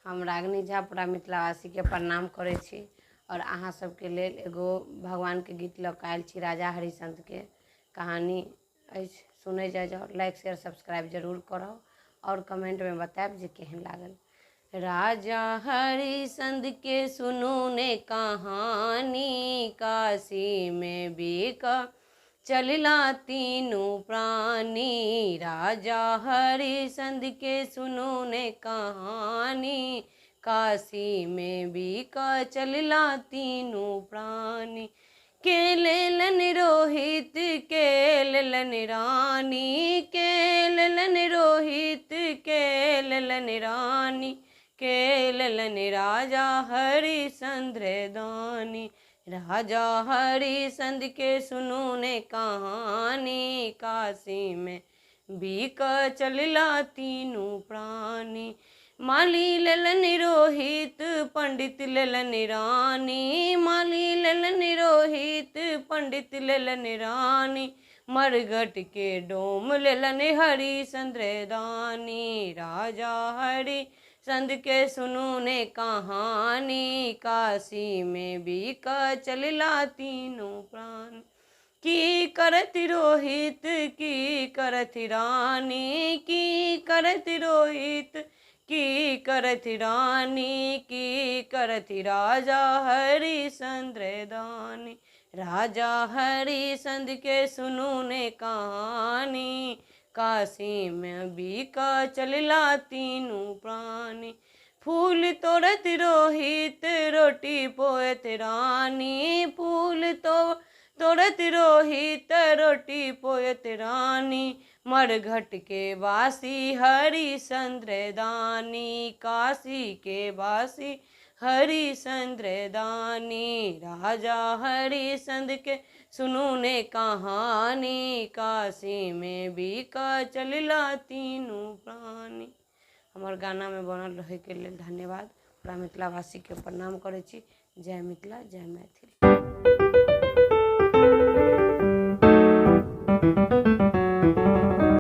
हम रागिनी झा पूरा मिथिलावासी के प्रणाम करै छी और अहाँ सबके लेल एगो भगवान के गीत लऽ कऽ आयल छी। राजा हरिश्चंद्र के कहानी अछि, सुनै जाओ। लाइक शेयर सब्सक्राइब जरूर करब और कमेंट में बताएब जे केहन लागल। राजा हरिश्चंद्र के सुनू ने कहानी, काशी में बिक चलला तीनों प्राणी। राजा हरिश्चंद्र के सुनू ने कहानी, काशी में बिक चलला तीनों प्राणी। के लेलन रोहित के लेलन रानी, के लेलन रोहित के लेलन रानी, के लेलन राजा हरिश्चंद्र दानी। राजा हरिश्चंद्र के सुनू ने कहानी, काशी में बिक चलला तीनों प्राणी। माली लेलन रोहित पंडित लेलन रानी, माली लेलन रोहित पंडित लेलन रानी। मरघट के डोम लेलन हरिश्चंद्र दानी। राजा हरिश्चंद्र के सुनू ने कहानी, काशी में बिक चलला तीनों प्राणी। की करत रोहित की करत रानी, की करत रोहित की करत रानी, की करत राजा हरिश्चंद्र दानी। राजा हरिश्चंद्र के सुनू ने कहानी, काशी में बिक चलला तीनों प्राणी। फूल तोड़त रोहित रोटी पोयत रानी, फूल तोड़त रोहित रोटी पोयत रानी। मरघट के वासी हरिश्चंद्र दानी, काशी के वासी हरिश्चंद्र दानी। राजा हरिश्चंद्र के सुनू ने कहानी, काशी में बिक चलला तीनों प्राणी। हमार गाना में बनल रहे के लिए धन्यवाद। पूरा मिथिलावासी के प्रणाम करै छी। जय मिथिला, जय मैथिली।